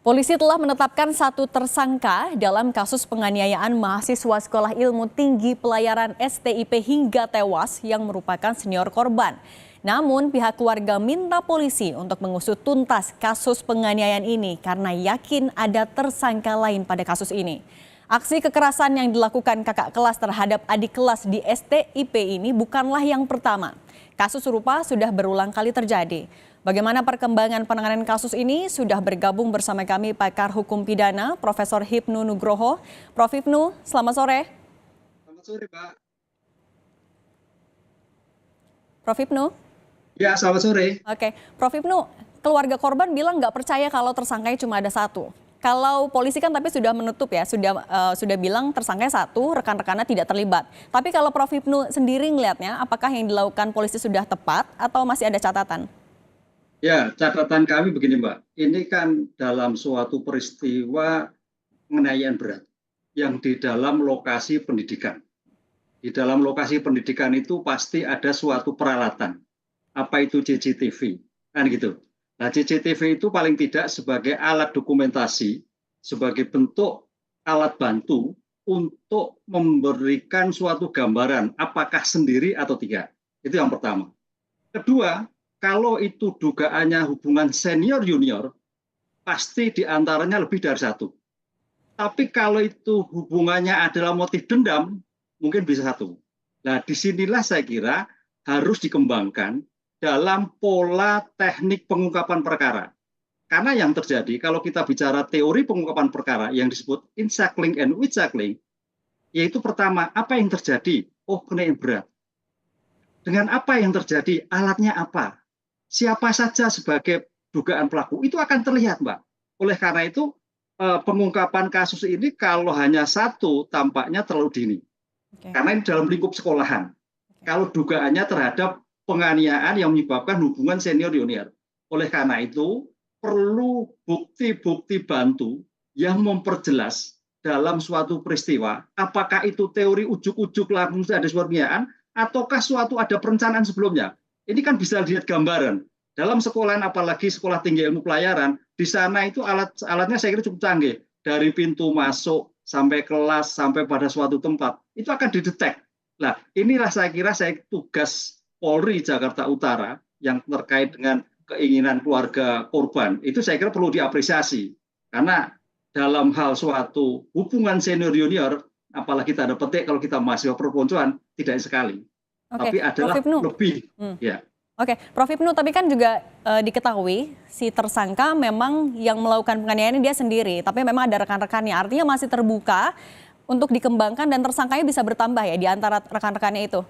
Polisi telah menetapkan satu tersangka dalam kasus penganiayaan mahasiswa Sekolah Ilmu Tinggi Pelayaran STIP hingga tewas yang merupakan senior korban. Namun pihak keluarga minta polisi untuk mengusut tuntas kasus penganiayaan ini karena yakin ada tersangka lain pada kasus ini. Aksi kekerasan yang dilakukan kakak kelas terhadap adik kelas di STIP ini bukanlah yang pertama. Kasus serupa sudah berulang kali terjadi. Bagaimana perkembangan penanganan kasus ini? Sudah bergabung bersama kami pakar hukum pidana, Profesor Hipnu Nugroho. Prof. Hipnu, selamat sore. Selamat sore, Pak. Prof. Hipnu? Ya, selamat sore. Oke, Prof. Hipnu, keluarga korban bilang nggak percaya kalau tersangkanya cuma ada satu. Kalau polisi kan tapi sudah menutup ya, sudah bilang tersangkanya satu, rekan-rekannya tidak terlibat. Tapi kalau Prof. Hipnu sendiri ngelihatnya, apakah yang dilakukan polisi sudah tepat atau masih ada catatan? Ya, catatan kami begini, Mbak. Ini kan dalam suatu peristiwa penganiayaan berat yang di dalam lokasi pendidikan. Di dalam lokasi pendidikan itu pasti ada suatu peralatan. Apa itu CCTV? Kan gitu. Nah, CCTV itu paling tidak sebagai alat dokumentasi, sebagai bentuk alat bantu untuk memberikan suatu gambaran apakah sendiri atau tidak. Itu yang pertama. Kedua, kalau itu dugaannya hubungan senior junior, pasti diantaranya lebih dari satu. Tapi kalau itu hubungannya adalah motif dendam, mungkin bisa satu. Nah, disinilah saya kira harus dikembangkan dalam pola teknik pengungkapan perkara. Karena yang terjadi, kalau kita bicara teori pengungkapan perkara yang disebut encircling and witchcraft, yaitu pertama, apa yang terjadi? Oh, penganiayaan berat. Dengan apa yang terjadi? Alatnya apa? Siapa saja sebagai dugaan pelaku itu akan terlihat, Mbak. Oleh karena itu pengungkapan kasus ini kalau hanya satu tampaknya terlalu dini. Karena ini dalam lingkup sekolahan. Kalau dugaannya terhadap penganiayaan yang menyebabkan hubungan senior junior. Oleh karena itu perlu bukti-bukti bantu yang memperjelas dalam suatu peristiwa apakah itu teori ujuk-ujuk langsung ada suatu penganiayaan ataukah suatu ada perencanaan sebelumnya. Ini kan bisa dilihat gambaran. Dalam sekolahan, apalagi sekolah tinggi ilmu pelayaran, di sana itu alatnya saya kira cukup canggih. Dari pintu masuk, sampai kelas, sampai pada suatu tempat, itu akan didetek. Nah, inilah saya kira tugas Polri Jakarta Utara yang terkait dengan keinginan keluarga korban. Itu saya kira perlu diapresiasi. Karena dalam hal suatu hubungan senior junior, apalagi tanda petik kalau kita mahasiswa perponcoan, tidak sekali. Tapi adalah lebih. Ya. Oke, Prof. Hipnu, tapi kan juga diketahui si tersangka memang yang melakukan penganiayaan dia sendiri, tapi memang ada rekan-rekannya. Artinya masih terbuka untuk dikembangkan dan tersangkanya bisa bertambah ya di antara rekan-rekannya itu.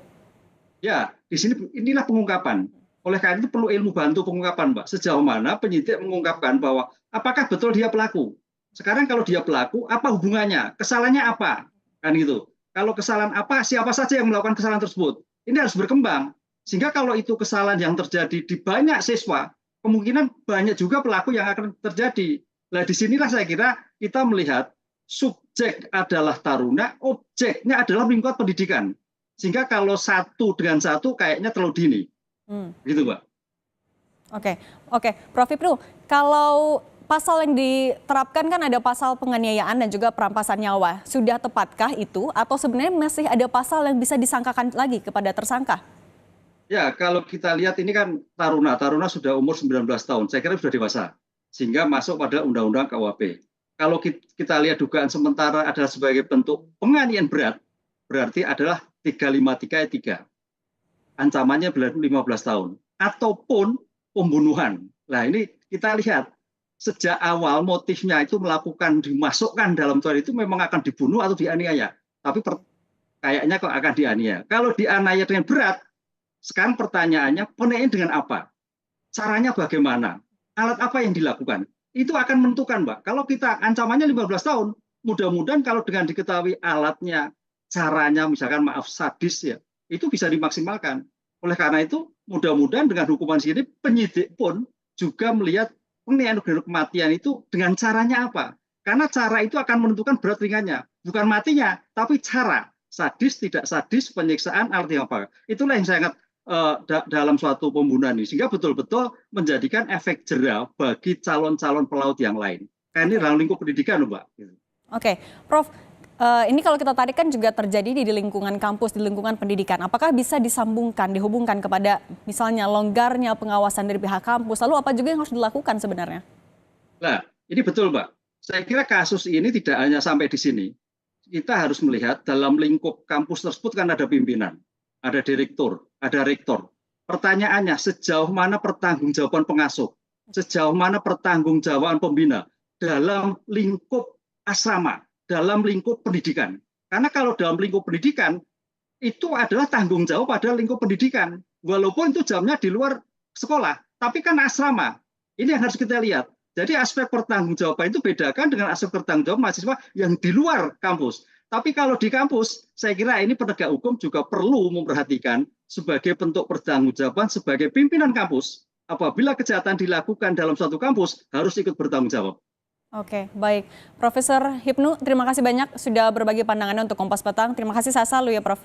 Ya, di sini inilah pengungkapan. Oleh karena itu perlu ilmu bantu pengungkapan, Mbak. Sejauh mana penyidik mengungkapkan bahwa apakah betul dia pelaku. Sekarang kalau dia pelaku, apa hubungannya? Kesalahannya apa? Kan gitu. Kalau kesalahan apa, siapa saja yang melakukan kesalahan tersebut? Ini harus berkembang. Sehingga kalau itu kesalahan yang terjadi di banyak siswa, kemungkinan banyak juga pelaku yang akan terjadi. Nah, disinilah saya kira kita melihat subjek adalah taruna, objeknya adalah lingkungan pendidikan. Sehingga kalau satu dengan satu kayaknya terlalu dini. Gitu, Mbak. Oke. Prof. Hipnu, kalau pasal yang diterapkan kan ada pasal penganiayaan dan juga perampasan nyawa. Sudah tepatkah itu atau sebenarnya masih ada pasal yang bisa disangkakan lagi kepada tersangka? Ya, kalau kita lihat ini kan taruna sudah umur 19 tahun, saya kira sudah dewasa, sehingga masuk pada Undang-Undang KUHP. Kalau kita lihat dugaan sementara adalah sebagai bentuk penganiayaan berat, berarti adalah 353 ayat 3. Ancamannya 15 tahun. Ataupun pembunuhan. Nah, ini kita lihat, sejak awal motifnya itu dimasukkan dalam tuan itu memang akan dibunuh atau dianiaya. Tapi kayaknya kok akan dianiaya. Kalau dianiaya dengan berat, sekarang pertanyaannya, penganiayaan dengan apa? Caranya bagaimana? Alat apa yang dilakukan? Itu akan menentukan, Mbak. Kalau kita ancamannya 15 tahun, mudah-mudahan kalau dengan diketahui alatnya, caranya misalkan maaf sadis ya, itu bisa dimaksimalkan. Oleh karena itu, mudah-mudahan dengan hukuman segini, penyidik pun juga melihat penganiayaan dengan kematian itu dengan caranya apa? Karena cara itu akan menentukan berat ringannya. Bukan matinya, tapi cara. Sadis, tidak sadis, penyiksaan, artinya apa? Itulah yang saya ingat dalam suatu pembunuhan ini, sehingga betul-betul menjadikan efek jera bagi calon-calon pelaut yang lain. Kan ini dalam lingkup pendidikan loh, Mbak. Oke, Prof, ini kalau kita tarik kan juga terjadi di lingkungan kampus, di lingkungan pendidikan. Apakah bisa disambungkan, dihubungkan kepada misalnya longgarnya pengawasan dari pihak kampus? Lalu apa juga yang harus dilakukan sebenarnya? Nah, ini betul, Mbak. Saya kira kasus ini tidak hanya sampai di sini. Kita harus melihat dalam lingkup kampus tersebut kan ada pimpinan, ada direktur, ada rektor. Pertanyaannya, sejauh mana pertanggungjawaban pengasuh? Sejauh mana pertanggungjawaban pembina dalam lingkup asrama, dalam lingkup pendidikan? Karena kalau dalam lingkup pendidikan, itu adalah tanggung jawab pada lingkup pendidikan. Walaupun itu jamnya di luar sekolah, tapi kan asrama. Ini yang harus kita lihat. Jadi aspek pertanggungjawaban itu bedakan dengan aspek pertanggungjawaban mahasiswa yang di luar kampus. Tapi kalau di kampus, saya kira ini penegak hukum juga perlu memperhatikan sebagai bentuk pertanggungjawaban sebagai pimpinan kampus. Apabila kejahatan dilakukan dalam suatu kampus, harus ikut bertanggung jawab. Oke, baik. Profesor Hipnu, terima kasih banyak sudah berbagi pandangannya untuk Kompas Petang. Terima kasih, saya selalu ya, Prof.